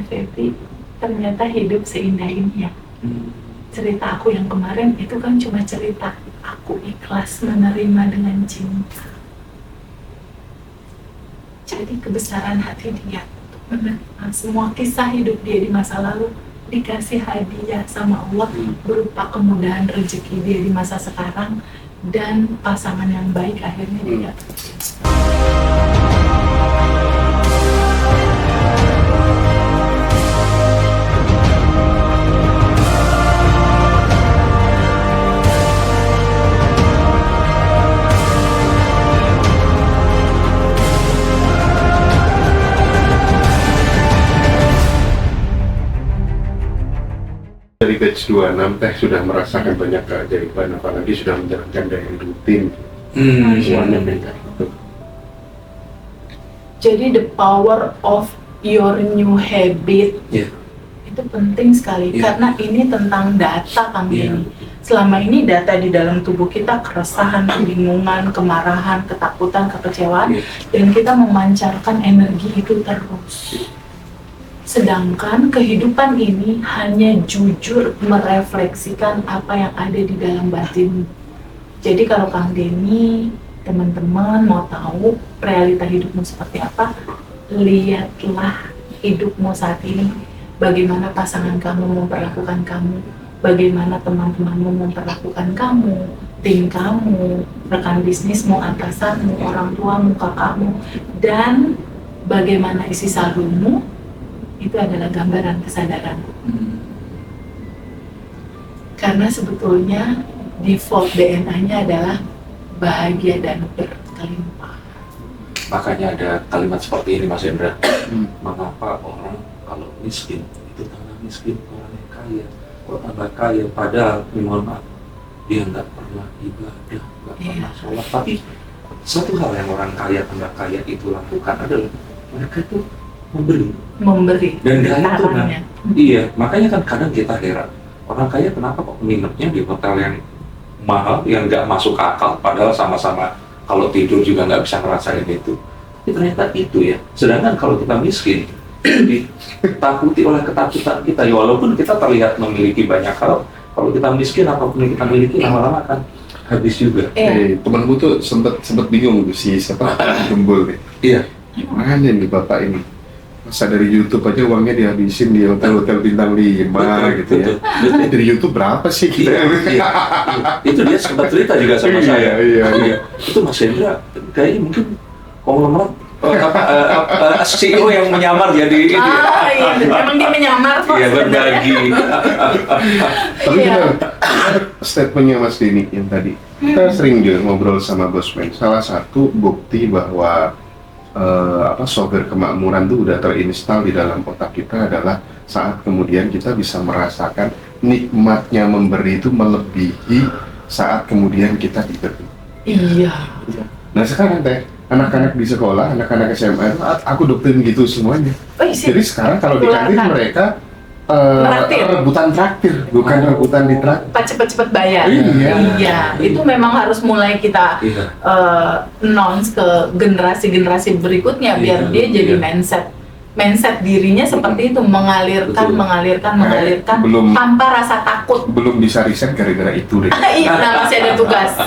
Febri ternyata hidup seindah ini ya. Cerita aku yang kemarin itu kan cuma cerita aku ikhlas menerima dengan cinta. Jadi kebesaran hati dia untuk menerima semua kisah hidup dia di masa lalu dikasih hadiah sama Allah berupa kemudahan rezeki dia di masa sekarang dan pasangan yang baik akhirnya dia dapat. Dari batch 26 Teh sudah merasakan banyak keajaiban, apalagi sudah menjalankan dari rutin. Semuanya beda. Jadi the power of your new habit itu penting sekali karena ini tentang data Kang Denny. Selama ini data di dalam tubuh kita keresahan, kebingungan, kemarahan, ketakutan, kekecewaan dan kita memancarkan energi itu terus. Sedangkan kehidupan ini hanya jujur merefleksikan apa yang ada di dalam batin. Jadi kalau Kang Denny, teman-teman mau tahu realita hidupmu seperti apa, lihatlah hidupmu saat ini. Bagaimana pasangan kamu memperlakukan kamu, bagaimana teman-temanmu memperlakukan kamu, tim kamu, rekan bisnismu, atasanmu, orang tuamu, kakakmu, dan bagaimana isi saldomu. Itu adalah gambaran kesadaran. Karena sebetulnya default DNA-nya adalah bahagia dan berkelimpah. Makanya ada kalimat seperti ini Mas Hendra. Mengapa orang kalau miskin itu tambah miskin, orang yang kaya kok tambah kaya, padahal mohon maaf dia nggak pernah ibadah, nggak pernah sholat. Tapi satu hal yang orang kaya tambah kaya itu lakukan adalah mereka itu memberi dan kaya itu iya, makanya kan kadang kita heran orang kaya kenapa kok nginepnya di hotel yang mahal yang nggak masuk akal padahal sama-sama kalau tidur juga nggak bisa ngerasain itu. Tapi ternyata itu ya, sedangkan kalau kita miskin ditakuti oleh ketakutan kita ya, walaupun kita terlihat memiliki banyak hal, kalau kita miskin apapun yang kita miliki lama-lama kan habis juga. Temanku tuh sempat bingung tuh si siapa Gembul nih. Iya. Gimana nih bapak ini? Masa dari YouTube aja uangnya dihabisin di hotel-hotel bintang 5 gitu ya. Betul. Dari YouTube berapa sih kita? Iya. Itu dia sempat cerita juga sama saya. Iya. Itu Mas Hendra kayaknya mungkin konglomerat CEO yang menyamar jadi ini. Iya, memang dia menyamar kok. Iya, berbagi. Tapi benar, statementnya Mas Denny yang tadi. Kita sering juga ngobrol sama Bosman. Salah satu bukti bahwa software kemakmuran itu udah terinstal di dalam otak kita adalah saat kemudian kita bisa merasakan nikmatnya memberi itu melebihi saat kemudian kita diberi. Iya. Nah sekarang Teh, anak-anak di sekolah, anak-anak SMA itu aku doktrin gitu semuanya. Jadi sekarang kalau di kantin mereka rebutan traktir, bukan rebutan di traktir. Cepet-cepet bayar. Iya. Itu memang harus mulai kita announce ke generasi-generasi berikutnya biar dia jadi mindset dirinya seperti itu, mengalirkan tanpa rasa takut. Belum bisa riset gara-gara itu deh. Nah masih ada tugas.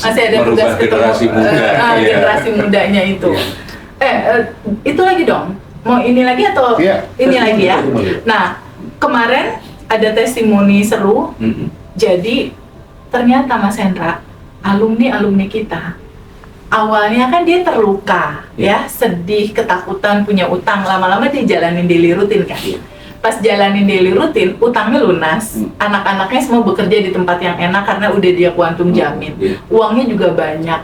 Masih ada tugas generasi muda. Generasi mudanya itu. Itu lagi dong. Mau ini lagi atau ini lagi ya? Nah, kemarin ada testimoni seru. Jadi ternyata Mas Hendra, alumni kita awalnya kan dia terluka, ya sedih, ketakutan, punya utang, lama-lama dia jalanin daily rutin kan. Pas jalanin daily rutin, utangnya lunas, anak-anaknya semua bekerja di tempat yang enak karena udah dia kuantum jamin, uangnya juga banyak.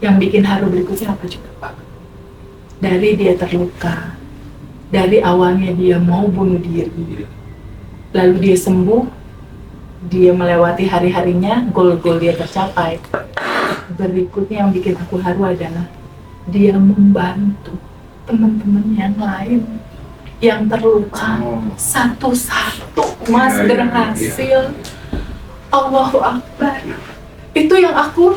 Yang bikin haru berikutnya apa juga Pak? Dari dia terluka, dari awalnya dia mau bunuh diri, lalu dia sembuh, dia melewati hari-harinya, goal-goal dia tercapai. Berikutnya yang bikin aku haru adalah dia membantu teman-teman yang lain yang terluka satu-satu. Mas berhasil. Allahu Akbar. Itu yang aku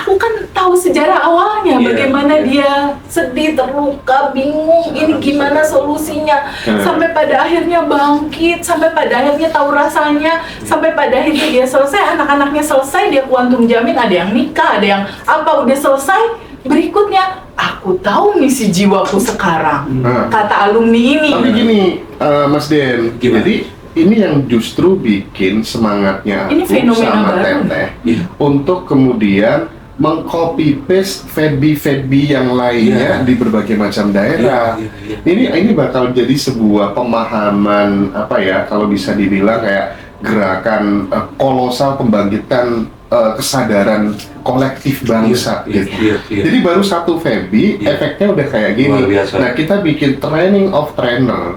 aku kan tahu sejarah awalnya, bagaimana dia sedih, terluka, bingung, ini gimana solusinya, sampai pada akhirnya bangkit, sampai pada akhirnya tahu rasanya, sampai pada akhirnya dia selesai, anak-anaknya selesai, dia kuantum jamin, ada yang nikah, ada yang apa, udah selesai. Berikutnya, aku tahu misi jiwaku sekarang, kata alumni ini. Tapi gini, Mas Den, jadi ini yang justru bikin semangatnya aku sama Teteh untuk kemudian meng-copy paste Fedbi yang lainnya di berbagai macam daerah. Ini bakal jadi sebuah pemahaman apa ya, kalau bisa dibilang kayak gerakan kolosal pembangkitan kesadaran kolektif bangsa gitu. Jadi baru satu Fedbi efeknya udah kayak gini. Nah, kita bikin training of trainer.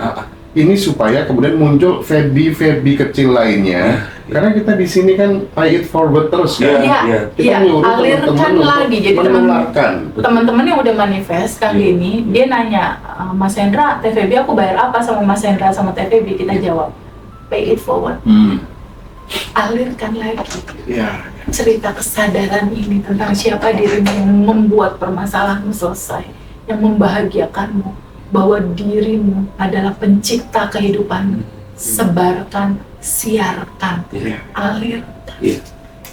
Ini supaya kemudian muncul Fedbi kecil lainnya, karena kita di sini kan pay it forward terus kan. Kita nyuruh alirkan lagi. Jadi menularkan. Teman-teman yang udah manifest kali ini, dia nanya, Mas Hendra, TVB aku bayar apa sama Mas Hendra sama TVB? Kita jawab, pay it forward. Alirkan lagi. Cerita kesadaran ini tentang siapa dirimu yang membuat permasalahanmu selesai, yang membahagiakanmu, bahwa dirimu adalah pencipta kehidupan. Sebarkan, siarkan,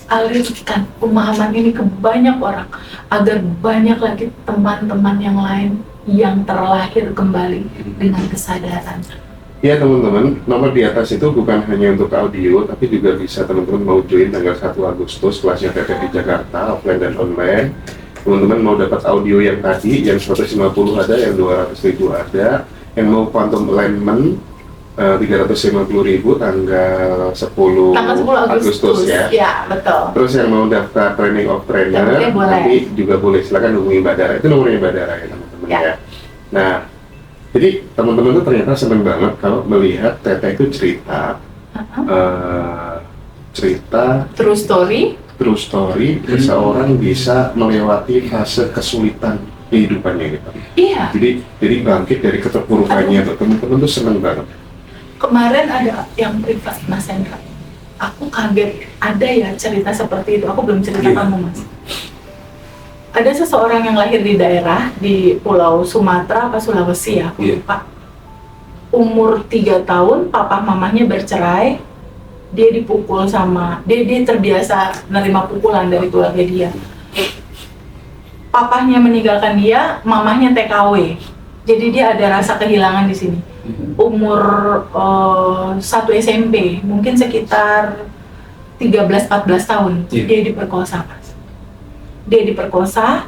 alirkan pemahaman ini ke banyak orang, agar banyak lagi teman-teman yang lain yang terlahir kembali dengan kesadaran. Ya teman-teman, nomor di atas itu bukan hanya untuk audio, tapi juga bisa teman-teman mau join tanggal 1 Agustus kelasnya Teteh di Jakarta, offline dan online. Teman-teman mau dapat audio yang tadi, yang 150 ada, yang 200.000 ada, yang mau quantum alignment 350.000 tanggal 10 Agustus ya. Ya, betul. Terus yang mau daftar training of trainer, nanti juga boleh, silakan hubungi Mbak Dara. Itu nomornya Mbak Dara ya teman-teman ya. Nah, jadi teman-teman tuh ternyata seneng banget kalau melihat Teteh itu cerita true story seseorang bisa melewati fase kesulitan kehidupannya gitu. Iya. Jadi bangkit dari keterpurukannya tuh teman-teman tuh seneng banget. Kemarin ada yang privat Mas Hendra. Aku kaget ada ya cerita seperti itu. Aku belum cerita kamu Mas. Ada seseorang yang lahir di daerah di Pulau Sumatera apa Sulawesi ya, aku lupa. Umur 3 tahun, papa mamanya bercerai. Dia dipukul sama, dia terbiasa nerima pukulan dari keluarga dia. Papahnya meninggalkan dia, mamahnya TKW. Jadi dia ada rasa kehilangan di sini. Umur 1 SMP, mungkin sekitar 13-14 tahun, dia diperkosa. Dia diperkosa,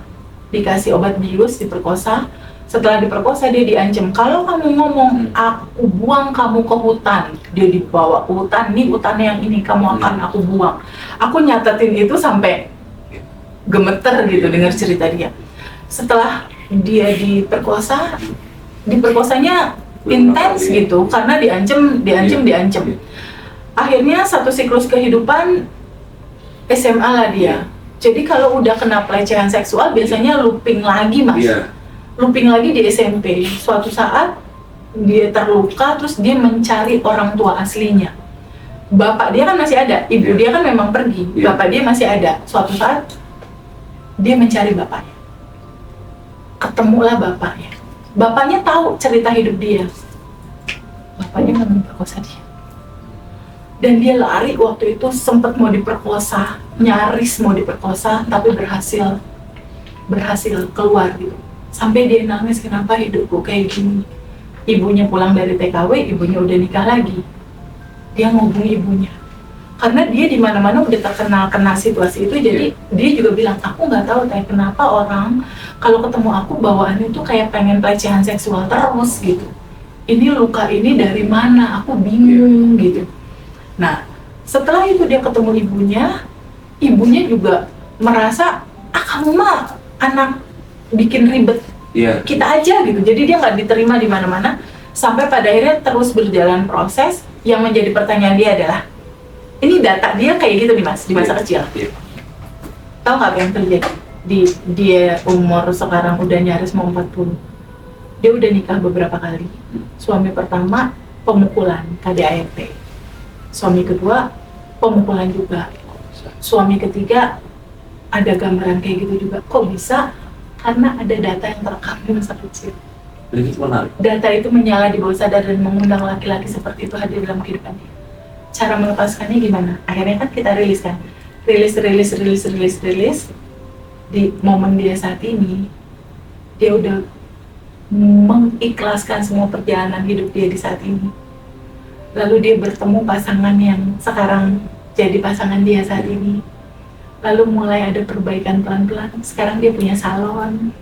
dikasih obat bius, diperkosa. Setelah diperkosa dia diancam, kalau kamu ngomong aku buang kamu ke hutan, dia dibawa ke hutan, nih hutannya yang ini kamu akan aku buang. Aku nyatetin itu sampai gemeter gitu dengar cerita dia. Setelah dia diperkosanya intens gitu karena diancam. Akhirnya satu siklus kehidupan SMA lah dia. Jadi kalau udah kena pelecehan seksual biasanya looping lagi Mas. Looping lagi di SMP. Suatu saat dia terluka, terus dia mencari orang tua aslinya. Bapak dia kan masih ada, ibu dia kan memang pergi. Bapak dia masih ada. Suatu saat dia mencari bapaknya. Ketemulah bapaknya. Bapaknya tahu cerita hidup dia. Bapaknya memperkosa dia. Dan dia lari waktu itu, sempat mau diperkosa, nyaris mau diperkosa, tapi berhasil keluar gitu. Sampai dia nangis, kenapa hidupku kayak gini. Ibunya pulang dari TKW, ibunya udah nikah lagi. Dia ngomongin ibunya. Karena dia di mana-mana udah terkenal kena situasi itu, jadi dia juga bilang, aku nggak tahu kayak kenapa orang kalau ketemu aku bawaannya tuh kayak pengen pelecehan seksual terus gitu. Ini luka ini dari mana? Aku bingung gitu. Nah, setelah itu dia ketemu ibunya juga merasa, kamu mah anak bikin ribet kita aja gitu. Jadi dia nggak diterima di mana-mana sampai pada akhirnya terus berjalan proses. Yang menjadi pertanyaan dia adalah, ini data dia kayak gitu nih Mas di masa kecil. Tahu nggak apa yang terjadi? Dia umur sekarang udah nyaris mau 40. Dia udah nikah beberapa kali. Suami pertama pemukulan KDART. Suami kedua pemukulan juga. Suami ketiga ada gambaran kayak gitu juga. Kok bisa? Karena ada data yang terekam di masa kecil. Jadi itu menarik. Data itu menyala di bawah sadar dan mengundang laki-laki seperti itu hadir dalam kehidupan dia. Cara melepaskannya gimana? Akhirnya kan kita rilis kan. Rilis. Di momen dia saat ini, dia udah mengikhlaskan semua perjalanan hidup dia di saat ini. Lalu dia bertemu pasangan yang sekarang jadi pasangan dia saat ini. Lalu mulai ada perbaikan pelan-pelan. Sekarang dia punya salon.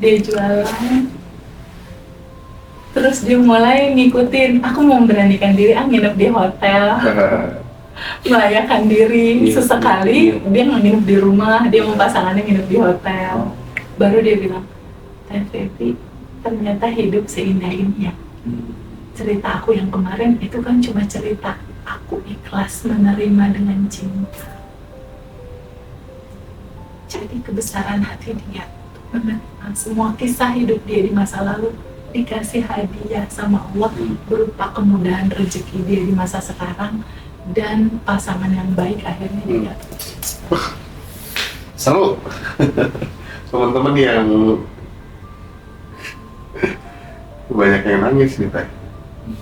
Dia jualan. Terus dia mulai ngikutin, aku mau memberanikan diri, nginep di hotel. Melayakan diri. Sesekali dia nginep di rumah, dia sama pasangannya nginep di hotel. Baru dia bilang, Teh Febi, ternyata hidup seindah ini ya. Cerita aku yang kemarin itu kan cuma cerita. Aku ikhlas menerima dengan cinta. Jadi kebesaran hati dia menerima semua kisah hidup dia di masa lalu, dikasih hadiah sama Allah berupa kemudahan rezeki dia di masa sekarang dan pasangan yang baik akhirnya dia. Seru. Teman-teman yang banyak yang nangis nih Teh.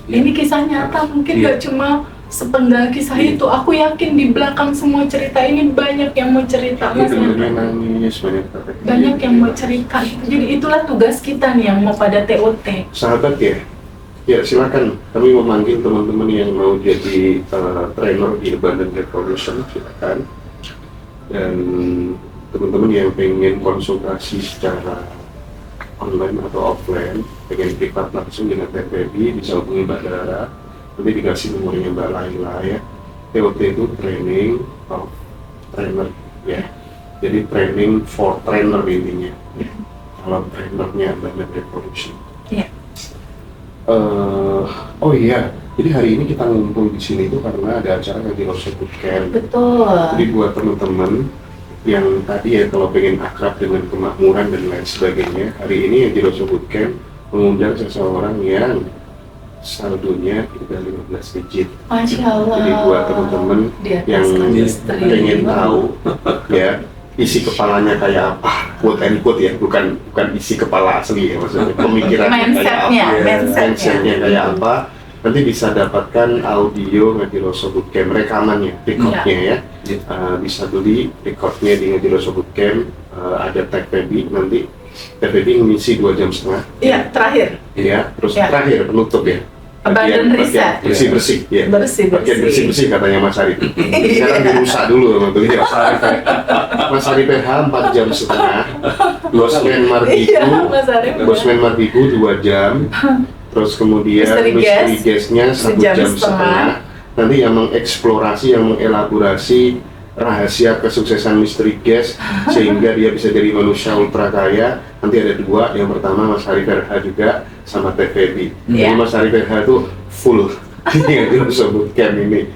Ini kisah nyata, mungkin gak cuma sepenggal kisah itu. Aku yakin di belakang semua cerita ini banyak yang mau cerita, Mas. Nangis, banyak yang mau cerita. Jadi itulah tugas kita nih yang mau pada TOT. Sahabat ya, ya silakan. Kami memanggil teman-teman yang mau jadi trainer di Abundant Revolution, silakan. Dan teman-teman yang pengen konsultasi secara online atau offline, pengen privat langsung dengan Teh Febi, bisa hubungi Mbak Dara. Nanti dikasih nomornya Mbak Laila ya. TOT itu training of trainer ya. Jadi training for trainer intinya. Kalau trainernya Abundant Revolution. Iya. Oh iya, jadi hari ini kita ngumpul di sini itu karena ada acara yang di Rose Bootcamp. Betul. Jadi buat teman-teman yang tadi ya kalau pengen akrab dengan kemakmuran dan lain sebagainya, hari ini yang di Rose Bootcamp mengundang seseorang yang saldonya udah 15 digit. Masya Allah. Jadi buat teman-teman yang pengen tahu ya isi kepalanya kayak apa, quote and quote ya, bukan isi kepala asli ya, maksudnya pemikirannya kayak apa, mindsetnya kayak apa, nanti bisa dapatkan audio Ngadiroso Bootcamp, rekamannya, recordnya ya. Bisa beli recordnya di Ngadiroso Bootcamp, ada Teh Febi, nanti Teh Febi ngisi 2,5 jam. Iya, terakhir. Iya, terus terakhir penutup ya. Abandon riset. Bersih-bersih ya. Bagian bersih-bersih katanya Mas Arif. Sekarang dirusak dulu sama beliau. Mas Arif PH 4,5 jam. Bosman Mardigu 2 jam. Terus kemudian Mystery Guest-nya 1,5 jam. Nanti yang mengeksplorasi, yang mengelaborasi rahasia kesuksesan Mystery Guest sehingga dia bisa jadi manusia ultra kaya. Nanti ada 2, yang pertama Mas Arif RH juga sama Teh Febi. Jadi Mas Arif RH itu full yang di Bootcamp ini.